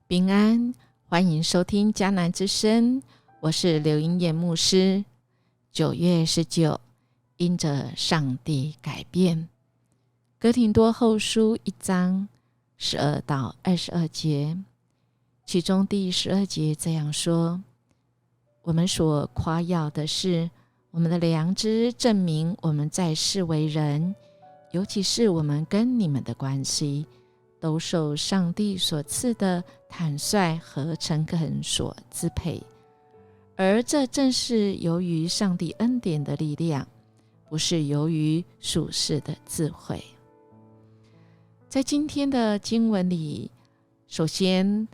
平安，欢迎收听迦南之声，我是刘英燕牧师。9月19，因着上帝改变。哥林多后书1章12到22节，其中第12节这样说：我们所夸耀的是，我们的良知证明我们在世为人，尤其是我们跟你们的关系，都受上帝所赐的坦率和诚恳所支配，而这正是由于上帝恩典的力量，不是由于属世的智慧。在今天的经文里，首先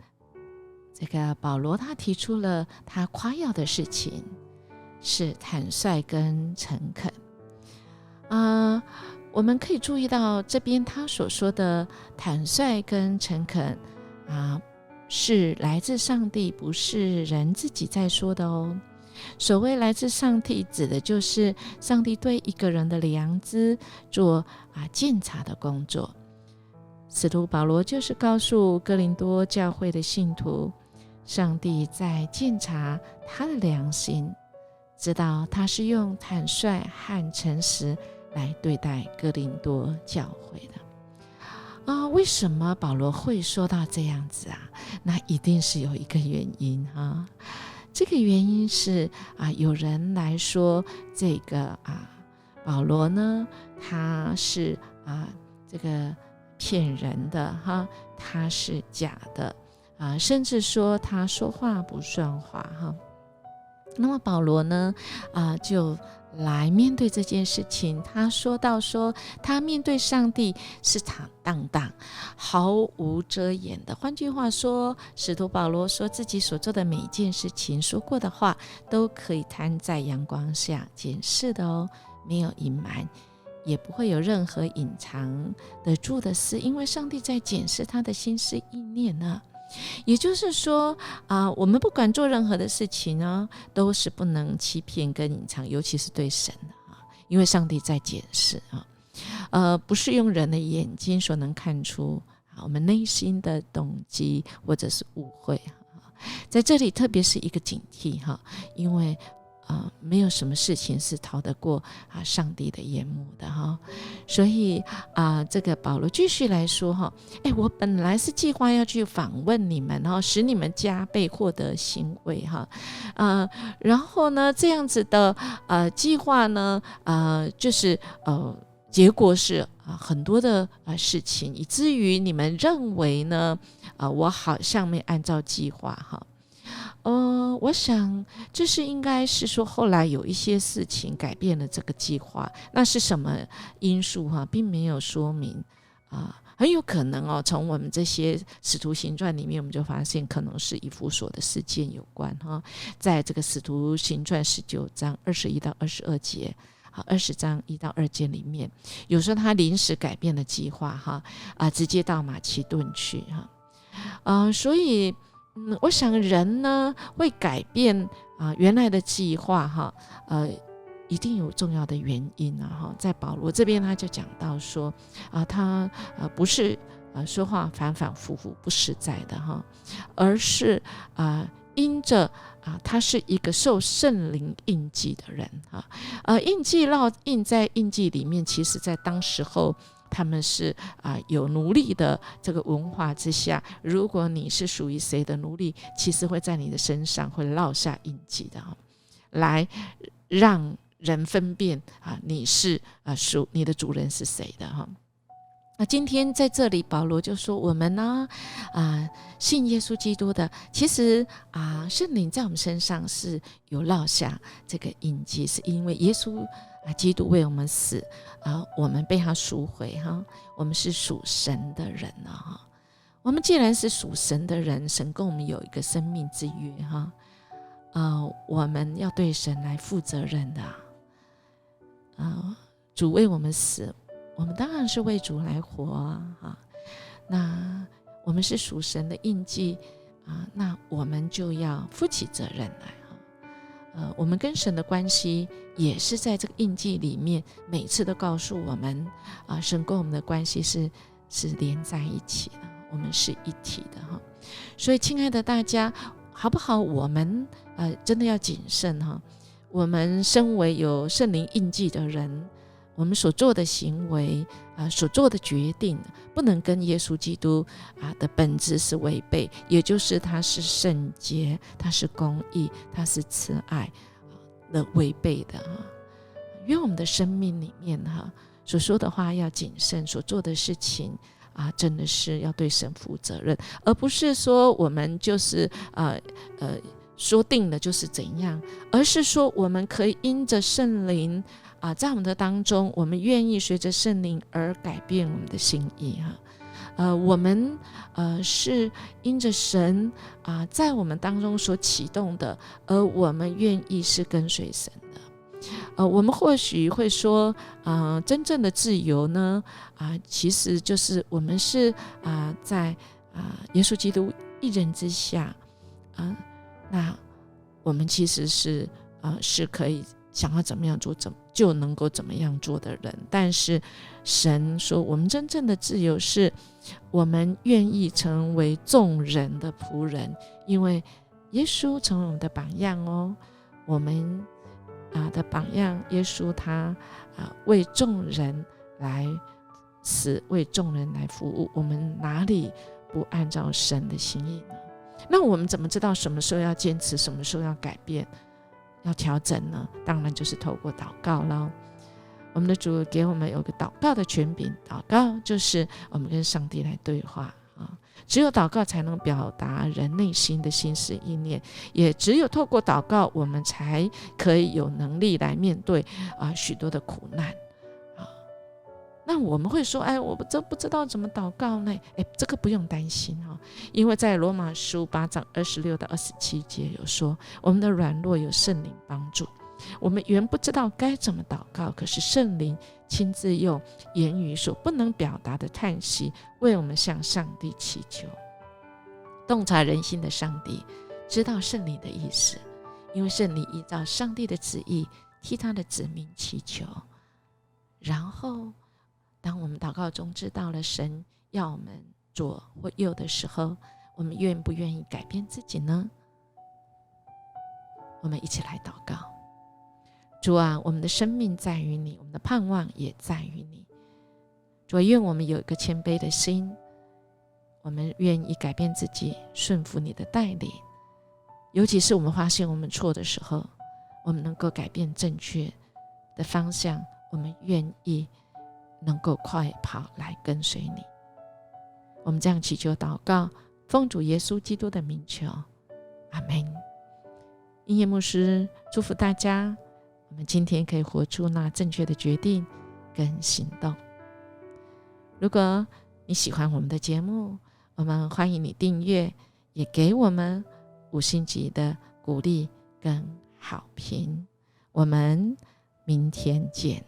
这个保罗他提出了他夸耀的事情是坦率跟诚恳。我们可以注意到这边他所说的坦率跟诚恳是来自上帝，不是人自己在说的哦。所谓来自上帝，指的就是上帝对一个人的良知做鉴察的工作。使徒保罗就是告诉哥林多教会的信徒，上帝在鉴察他的良心，知道他是用坦率和诚实来对待哥林多教会的。为什么保罗会说到这样子啊？那一定是有一个原因啊。这个原因是有人来说这个保罗呢，他是这个骗人的哈，他是假的甚至说他说话不算话哈。那么保罗呢就来面对这件事情，他说到说他面对上帝是坦荡荡毫无遮掩的。换句话说，使徒保罗说自己所做的每一件事情，说过的话都可以摊在阳光下检视的哦，没有隐瞒，也不会有任何隐藏得住的事，因为上帝在检视他的心思意念呢。也就是说我们不管做任何的事情呢，都是不能欺骗跟隐藏，尤其是对神的因为上帝在检视不是用人的眼睛所能看出我们内心的动机或者是误会。在这里特别是一个警惕因为没有什么事情是逃得过上帝的眼目的所以这个保罗继续来说我本来是计划要去访问你们使你们加倍获得欣慰然后呢这样子的计划呢就是结果是很多的事情，以至于你们认为呢我好像没按照计划我想这是应该是说后来有一些事情改变了这个计划，那是什么因素并没有说明很有可能从我们这些使徒行传里面我们就发现可能是以弗所的事件有关在这个使徒行传19章21到22节20章1到2节里面，有时候他临时改变了计划直接到马其顿去所以我想人呢会改变原来的计划一定有重要的原因在保罗这边他就讲到说他不是说话反反复复不实在的而是因着他是一个受圣灵印记的人印记烙印在印记里面，其实在当时候他们是有奴隶的这个文化之下，如果你是属于谁的奴隶，其实会在你的身上会烙下印记的来让人分辨你是你的主人是谁的今天在这里保罗就说我们呢信耶稣基督的，其实圣灵在我们身上是有烙下这个印记，是因为耶稣基督为我们死我们被他赎回我们是属神的人我们既然是属神的人，神跟我们有一个生命之约我们要对神来负责任的主为我们死，我们当然是为主来活那我们是属神的印记那我们就要负起责任来我们跟神的关系也是在这个印记里面，每次都告诉我们神跟我们的关系是连在一起的，我们是一体的哈。所以亲爱的大家，好不好？我们真的要谨慎哈。我们身为有圣灵印记的人，我们所做的行为所做的决定，不能跟耶稣基督的本质是违背，也就是他是圣洁，他是公义，他是慈爱的违背的哈。愿我们的生命里面所说的话要谨慎，所做的事情真的是要对神负责任，而不是说我们就是说定了就是怎样，而是说我们可以因着圣灵在我们的当中，我们愿意随着圣灵而改变我们的心意我们是因着神在我们当中所启动的，而我们愿意是跟随神的。我们或许会说真正的自由呢其实就是我们是在耶稣基督一人之下那我们其实是可以想要怎么样做就能够怎么样做的人。但是神说我们真正的自由是我们愿意成为众人的仆人，因为耶稣成为我们的榜样哦。我们的榜样，耶稣他为众人来死，为众人来服务，我们哪里不按照神的心意呢？那我们怎么知道什么时候要坚持，什么时候要改变，要调整呢？当然就是透过祷告了。我们的主给我们有个祷告的权柄，祷告就是我们跟上帝来对话只有祷告才能表达人内心的心思意念，也只有透过祷告，我们才可以有能力来面对许多的苦难那我们会说我不知道怎么祷告呢？这个不用担心因为在罗马书8章26到27节有说，我们的软弱有圣灵帮助，我们原不知道该怎么祷告，可是圣灵亲自用言语所不能表达的叹息为我们向上帝祈求。洞察人心的上帝知道圣灵的意思，因为圣灵依照上帝的旨意替他的子民祈求。然后当我们祷告中知道了神要我们左或右的时候，我们愿不愿意改变自己呢？我们一起来祷告。主啊，我们的生命在于你，我们的盼望也在于你。主啊，愿我们有一个谦卑的心，我们愿意改变自己，顺服你的带领。尤其是我们发现我们错的时候，我们能够改变正确的方向，我们愿意能够快跑来跟随你。我们这样祈求祷告，奉主耶稣基督的名求，阿们。音乐牧师祝福大家，我们今天可以活出那正确的决定跟行动。如果你喜欢我们的节目，我们欢迎你订阅，也给我们5星级的鼓励跟好评。我们明天见。